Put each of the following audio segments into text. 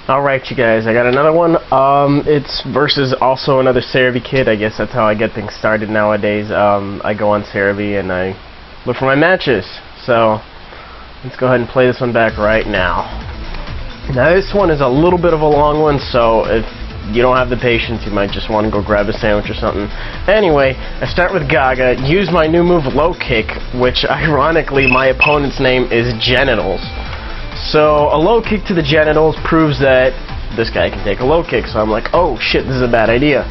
Alright, you guys, I got another one. It's versus also another Serebii Kid. I guess that's how I get things started nowadays. I go on Serebii and I look for my matches. So, let's go ahead and play this one back right now. Now, this one is a little bit of a long one, so if you don't have the patience, you might just want to go grab a sandwich or something. Anyway, I start with Gaga, use my new move, Low Kick, which, ironically, my opponent's name is Genitals. So, a low kick to the genitals proves that this guy can take a low kick, so I'm like, oh shit, this is a bad idea.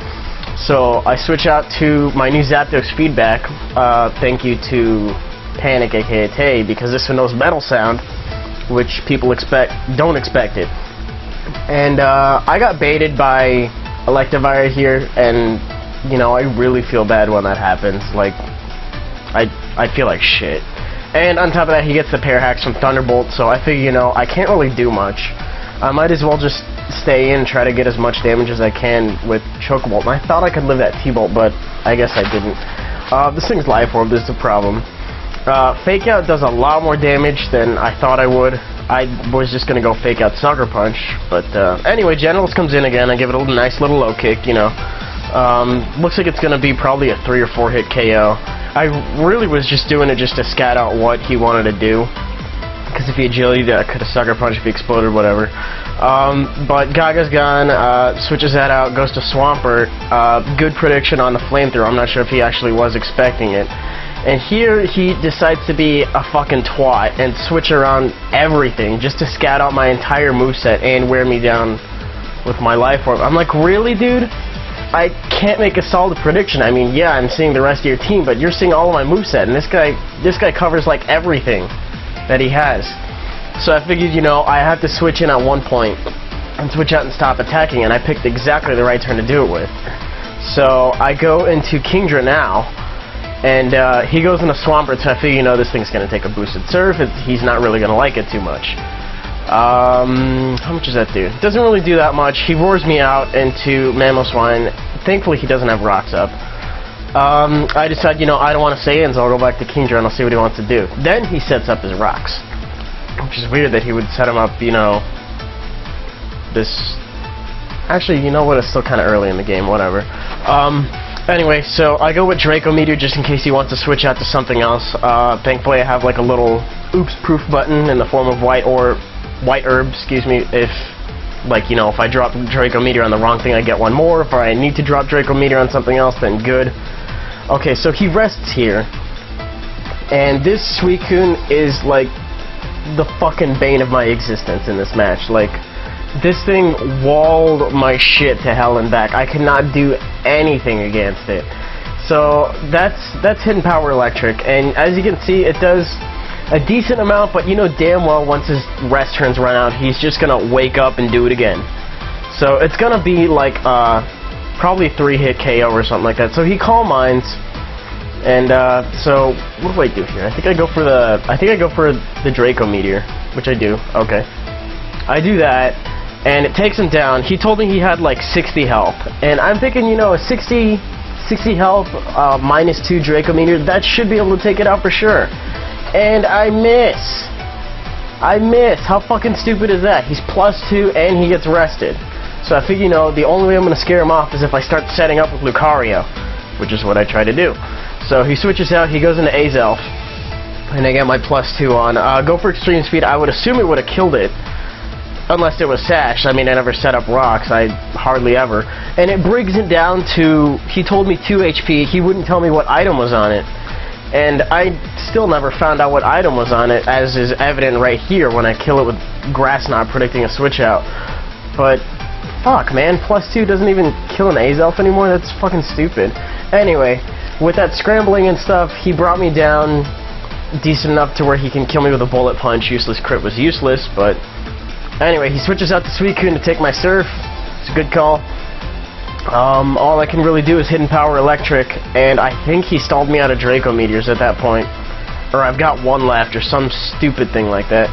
So, I switch out to my new Zapdos feedback, thank you to Panic aka Tay, because this one knows metal sound, which people don't expect it. And I got baited by Electivire here, and you know, I really feel bad when that happens. Like, I feel like shit. And on top of that, he gets the pair hacks from Thunderbolt, so I figure, you know, I can't really do much. I might as well just stay in and try to get as much damage as I can with Chocobolt. And I thought I could live that T-Bolt, but I guess I didn't. This thing's Life Orb, this is the problem. Fake Out does a lot more damage than I thought I would. I was just gonna go Fake Out Sucker Punch, but anyway, Genitals comes in again. I give it a nice little low kick, you know. Looks like it's gonna be probably a 3 or 4 hit KO. I really was just doing it just to scat out what he wanted to do, because if he agility, I could have Sucker Punch if he exploded, whatever. But Gaga's gone, switches that out, goes to Swampert. Good prediction on the Flamethrower. I'm not sure if he actually was expecting it. And here he decides to be a fucking twat and switch around everything just to scat out my entire moveset and wear me down with my Life Orb. I'm like, really, dude? I can't make a solid prediction. I mean, yeah, I'm seeing the rest of your team, but you're seeing all of my moveset, and this guy covers like everything that he has. So I figured, you know, I have to switch in at one point and switch out and stop attacking, and I picked exactly the right turn to do it with. So I go into Kingdra now, and he goes into Swampert, so I figure, you know, this thing's going to take a boosted Surf. He's not really going to like it too much. How much does that do? Doesn't really do that much. He roars me out into Mamoswine. Thankfully, he doesn't have rocks up. I decide, you know, I don't want to say it, so I'll go back to Kingdra and I'll see what he wants to do. Then he sets up his rocks, which is weird that he would set him up, you know, this... Actually, you know what? It's still kind of early in the game, whatever. Anyway, so I go with Draco Meteor just in case he wants to switch out to something else. Thankfully, I have like a little oops-proof button in the form of White Herb, excuse me, if, like, you know, if I drop Draco Meteor on the wrong thing, I get one more. If I need to drop Draco Meteor on something else, then good. Okay, so he rests here, and this Suicune is, like, the fucking bane of my existence in this match. Like, this thing walled my shit to hell and back. I could not do anything against it. So, that's Hidden Power Electric, and as you can see, it does a decent amount, but you know damn well once his rest turns run out, he's just gonna wake up and do it again. So it's gonna be like probably 3-hit KO or something like that. So he Calm Minds, and so what do I do here? I think I go for the Draco Meteor, which I do. Okay, I do that, and it takes him down. He told me he had like 60 health, and I'm thinking, you know, a 60 health minus 2 Draco Meteor, that should be able to take it out for sure. And I miss. How fucking stupid is that? He's +2 and he gets rested. So I figure, you know, the only way I'm going to scare him off is if I start setting up with Lucario, which is what I try to do. So he switches out, he goes into Azelf, and I get my +2 on. Go for Extreme Speed. I would assume it would have killed it, unless it was Sash. I mean, I never set up rocks, I hardly ever. And it brings it down to, he told me 2 HP, he wouldn't tell me what item was on it. And I still never found out what item was on it, as is evident right here when I kill it with Grass Knot predicting a switch out. But, fuck man, +2 doesn't even kill an Azelf anymore? That's fucking stupid. Anyway, with that scrambling and stuff, he brought me down decent enough to where he can kill me with a Bullet Punch. Useless crit was useless, but... Anyway, he switches out to Suicune to take my Surf. It's a good call. All I can really do is Hidden Power Electric, and I think he stalled me out of Draco Meteors at that point. Or I've got one left, or some stupid thing like that.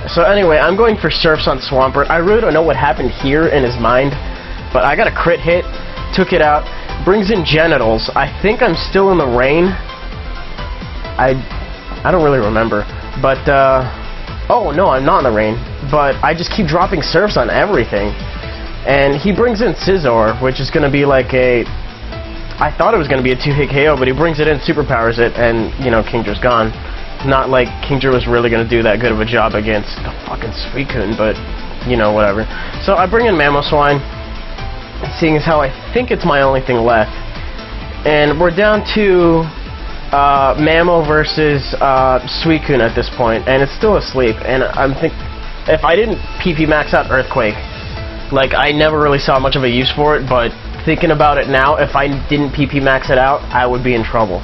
So anyway, I'm going for Surfs on Swampert. I really don't know what happened here in his mind, but I got a crit hit, took it out, brings in Genitals. I think I'm still in the rain. I don't really remember, but, oh no, I'm not in the rain. but I just keep dropping surfs on everything. And he brings in Scizor, which is going to be like I thought it was going to be a 2-hit KO, but he brings it in, superpowers it, and, you know, Kingdra's gone. Not like Kingdra was really going to do that good of a job against the fucking Suicune, but, you know, whatever. So I bring in Mamoswine, seeing as how I think it's my only thing left. And we're down to Mamo versus Suicune at this point, and it's still asleep. And I'm thinking, if I didn't PP max out Earthquake, like, I never really saw much of a use for it, but thinking about it now, if I didn't PP max it out, I would be in trouble.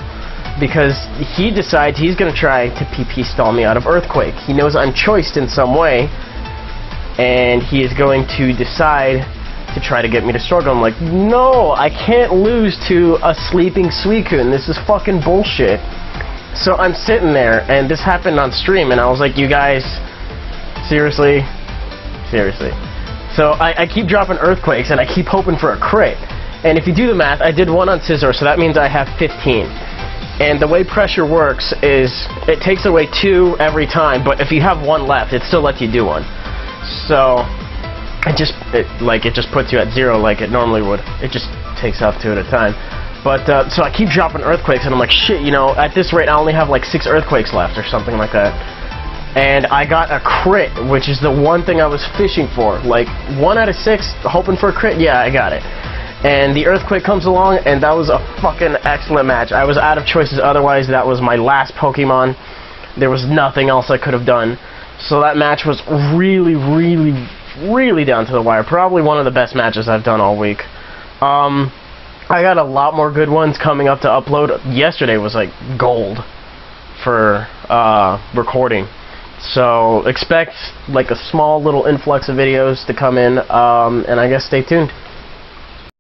Because he decides he's going to try to PP stall me out of Earthquake. He knows I'm choiced in some way, and he is going to decide to try to get me to struggle. I'm like, no, I can't lose to a sleeping Suicune. This is fucking bullshit. So I'm sitting there, and this happened on stream, and I was like, you guys, seriously? Seriously. So I keep dropping Earthquakes, and I keep hoping for a crit. And if you do the math, I did 1 on Scizor, so that means I have 15. And the way pressure works is it takes away 2 every time, but if you have 1 left, it still lets you do 1. So it just puts you at 0 like it normally would. It just takes off 2 at a time. But so I keep dropping Earthquakes, and I'm like, shit, you know, at this rate I only have like 6 Earthquakes left or something like that. And I got a crit, which is the one thing I was fishing for. Like, 1 out of 6, hoping for a crit, yeah, I got it. And the Earthquake comes along, and that was a fucking excellent match. I was out of choices otherwise. That was my last Pokemon. There was nothing else I could have done. So that match was really, really, really down to the wire. Probably one of the best matches I've done all week. I got a lot more good ones coming up to upload. Yesterday was like gold for recording. So expect like a small little influx of videos to come in, and I guess stay tuned.